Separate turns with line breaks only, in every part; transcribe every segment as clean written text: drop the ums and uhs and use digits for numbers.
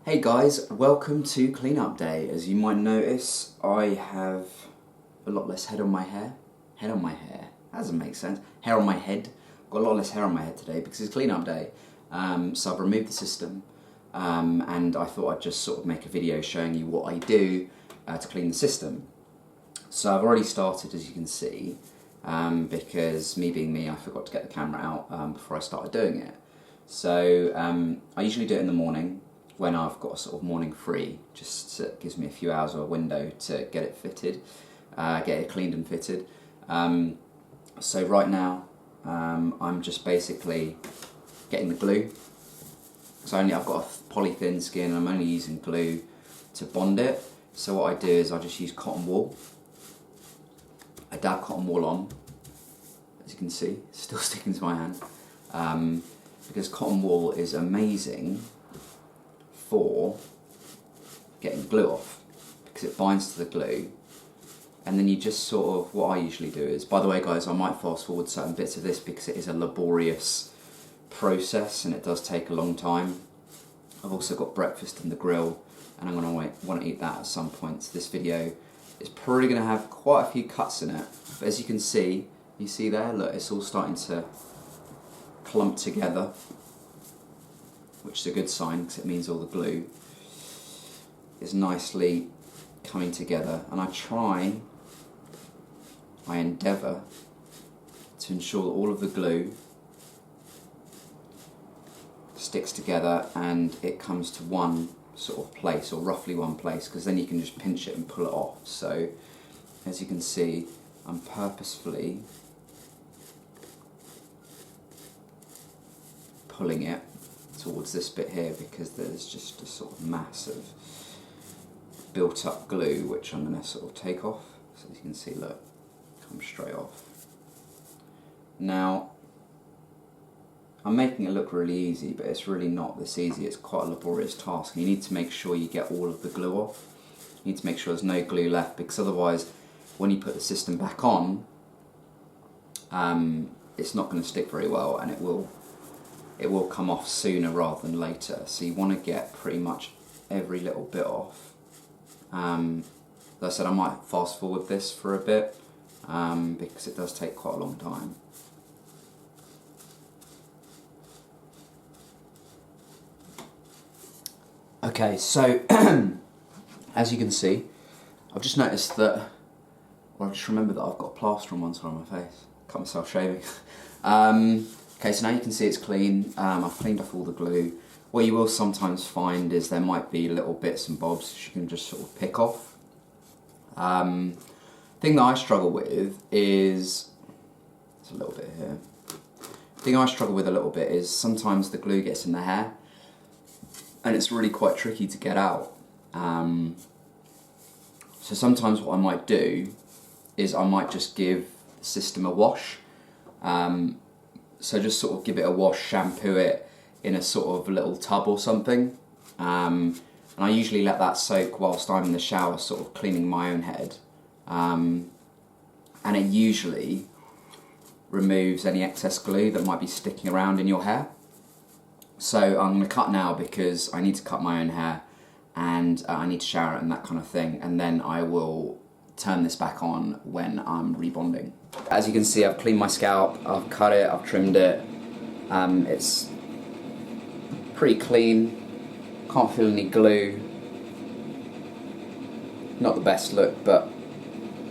Hey guys, welcome to cleanup day. As you might notice, I have a lot less head on my hair. Head on my hair? That doesn't make sense. Hair on my head. I've got a lot less hair on my head today because it's cleanup day. So I've removed the system and I thought I'd just sort of make a video showing you what I do to clean the system. So I've already started, as you can see, because me being me, I forgot to get the camera out before I started doing it. So I usually do it in the morning, when I've got a sort of morning free, just gives me a few hours or a window to get it fitted, get it cleaned and fitted. So right now, I'm just basically getting the glue. So I've got a polythin skin, and I'm only using glue to bond it. So what I do is I just use cotton wool. I dab cotton wool on, as you can see, it's still sticking to my hand, because cotton wool is amazing for getting glue off, because it binds to the glue, and then you just sort of, what I usually do is, by the way guys, I might fast forward certain bits of this because it is a laborious process and it does take a long time. I've also got breakfast in the grill and I'm going to want to eat that at some point. So this video is probably going to have quite a few cuts in it, but as you can see, you see there, look, it's all starting to clump together, which is a good sign because it means all the glue is nicely coming together. And I endeavour to ensure that all of the glue sticks together and it comes to one sort of place, or roughly one place, because then you can just pinch it and pull it off. So as you can see, I'm purposefully pulling it towards this bit here because there's just a sort of mass of built up glue which I'm going to sort of take off. So as you can see, look, come straight off. Now I'm making it look really easy, but it's really not this easy. It's quite a laborious task, and you need to make sure you get all of the glue off. You need to make sure there's no glue left, because otherwise when you put the system back on, it's not going to stick very well, and it will come off sooner rather than later. So you want to get pretty much every little bit off. As I said, I might fast forward this for a bit because it does take quite a long time. Okay, so as you can see, I've just noticed that, well, I just remembered that I've got plaster on one side of my face. Cut myself shaving. Okay, so now you can see it's clean. I've cleaned off all the glue. What you will sometimes find is there might be little bits and bobs that you can just sort of pick off. Thing that I struggle with is, there's a little bit here. Thing I struggle with a little bit is sometimes the glue gets in the hair, and it's really quite tricky to get out. So sometimes what I might do is I might just give the system a wash. So just sort of give it a wash, shampoo it in a sort of little tub or something. And I usually let that soak whilst I'm in the shower, sort of cleaning my own head. And it usually removes any excess glue that might be sticking around in your hair. So I'm going to cut now because I need to cut my own hair and I need to shower it and that kind of thing. And then I will turn this back on when I'm rebonding. As you can see, I've cleaned my scalp, I've cut it, I've trimmed it. It's pretty clean, can't feel any glue. Not the best look, but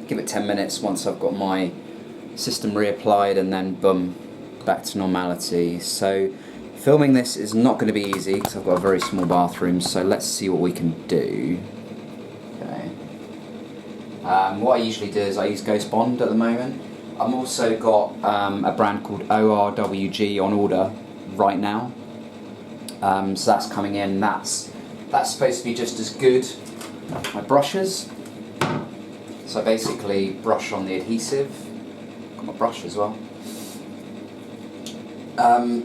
give it 10 minutes once I've got my system reapplied, and then boom, back to normality. So filming this is not going to be easy because I've got a very small bathroom, so let's see what we can do. Okay. What I usually do is I use Ghost Bond at the moment. I've also got a brand called ORWG on order right now. So that's coming in. That's supposed to be just as good. My brushes. So I basically brush on the adhesive. Got my brush as well.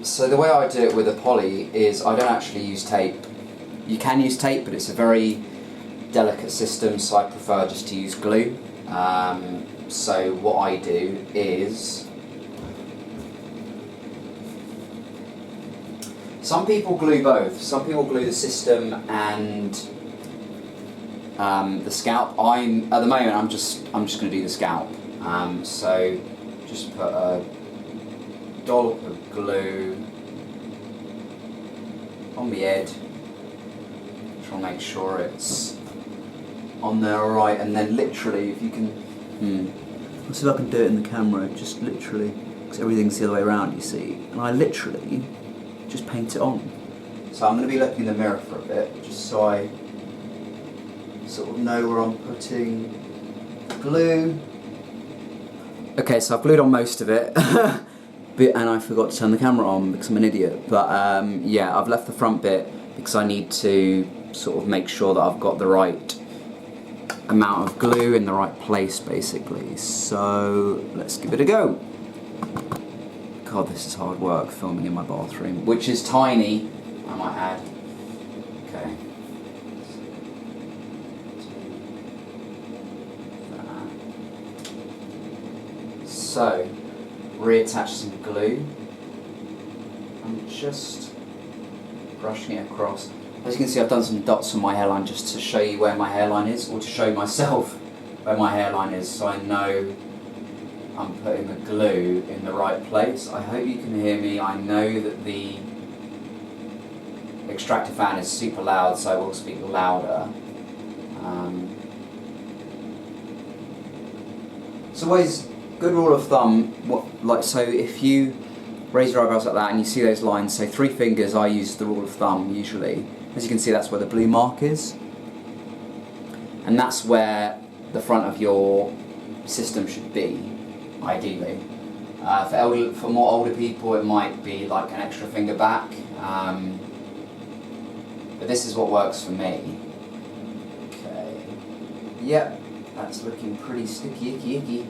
So the way I do it with a poly is I don't actually use tape. You can use tape, but it's a very delicate system, so I prefer just to use glue. So what I do is Some people glue both. Some people glue the system and the scalp. At the moment I'm just going to do the scalp. So just put a dollop of glue on the head. Try and make sure it's on there alright, and then literally if you can... Let's see if I can do it in the camera, just literally, because everything's the other way around, you see, and I literally just paint it on. So I'm going to be looking in the mirror for a bit, just so I sort of know where I'm putting the glue. Okay, so I've glued on most of it, and I forgot to turn the camera on because I'm an idiot, but yeah, I've left the front bit because I need to sort of make sure that I've got the right amount of glue in the right place, basically. So let's give it a go. God, this is hard work filming in my bathroom, which is tiny, I might add. Okay. So, reattach some glue. I'm just brushing it across. As you can see, I've done some dots on my hairline just to show you where my hairline is, or to show myself where my hairline is, so I know I'm putting the glue in the right place. I hope you can hear me. I know that the extractor fan is super loud, so I will speak louder. It's always good rule of thumb. So if you raise your eyebrows like that and you see those lines, so 3 fingers, I use the rule of thumb usually. As you can see, that's where the blue mark is, and that's where the front of your system should be, ideally. For more older people, it might be like an extra finger back, but this is what works for me. Okay, yep, that's looking pretty sticky, icky,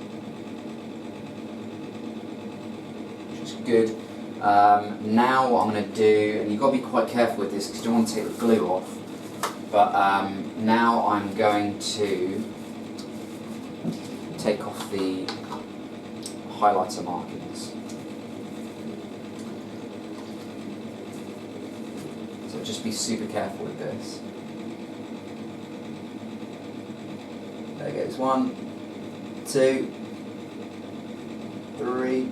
which is good. Now what I'm going to do, and you've got to be quite careful with this because you don't want to take the glue off, but now I'm going to take off the highlighter markings. So just be super careful with this. There goes 1, 2, 3.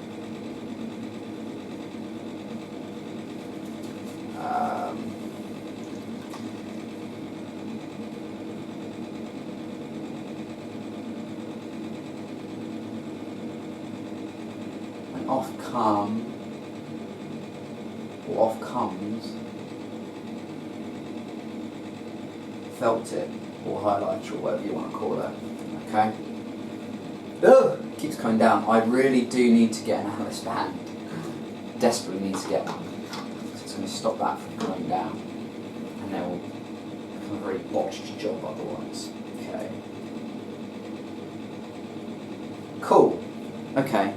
And off comes felt tip or highlighter or whatever you want to call it. Okay. Ugh, keeps coming down. I really do need to get an analyst band. Desperately need to get one. It's going to stop that from coming down, and then will become a very botched job otherwise. Okay. Cool. Okay.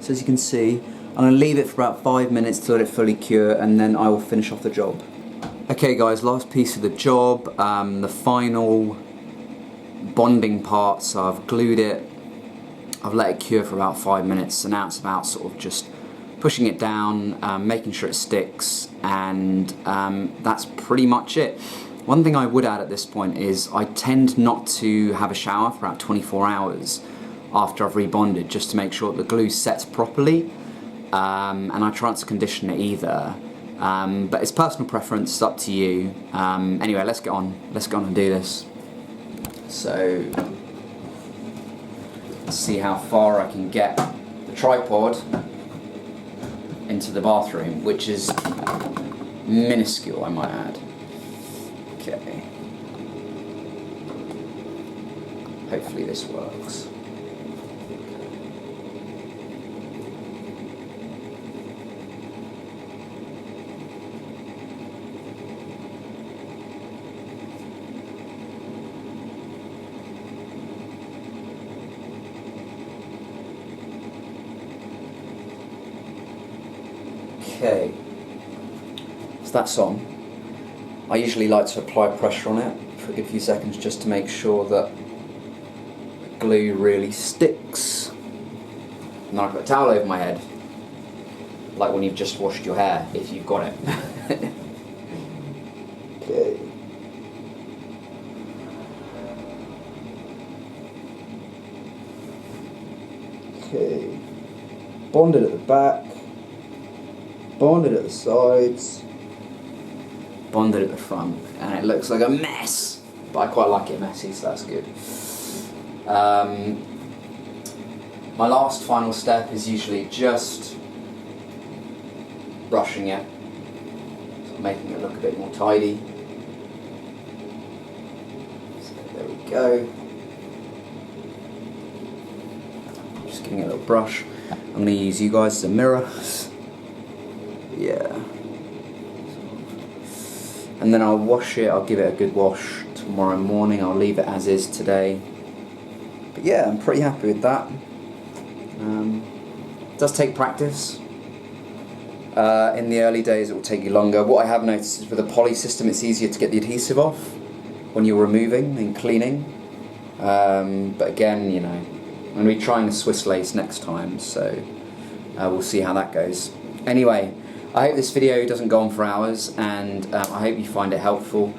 So as you can see, I'm going to leave it for about 5 minutes to let it fully cure, and then I will finish off the job. Okay guys, last piece of the job, the final bonding part. So I've glued it, I've let it cure for about 5 minutes, so now it's about sort of just pushing it down, making sure it sticks, and that's pretty much it. One thing I would add at this point is I tend not to have a shower for about 24 hours after I've rebonded, just to make sure that the glue sets properly, and I try not to condition it either. But it's personal preference, it's up to you. Anyway, let's get on and do this. So, let's see how far I can get the tripod into the bathroom, which is minuscule, I might add. Okay. Hopefully this works. Okay, so that's on. I usually like to apply pressure on it for a good few seconds just to make sure that the glue really sticks. And then I put a towel over my head, like when you've just washed your hair, if you've got it. Okay. Bonded at the back. Bonded at the sides. Bonded at the front. And it looks like a mess. But I quite like it messy, so that's good. My last final step is usually just brushing it. So making it look a bit more tidy. So there we go. Just giving it a little brush. I'm going to use you guys as a mirror. Yeah. And then I'll wash it, I'll give it a good wash tomorrow morning. I'll leave it as is today. But yeah, I'm pretty happy with that. It does take practice. In the early days it will take you longer. What I have noticed is with a poly system it's easier to get the adhesive off when you're removing and cleaning. But again, you know, I'm going to be trying a Swiss lace next time, so we'll see how that goes. Anyway, I hope this video doesn't go on for hours, and I hope you find it helpful.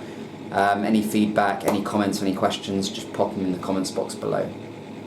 Any feedback, any comments, any questions, just pop them in the comments box below.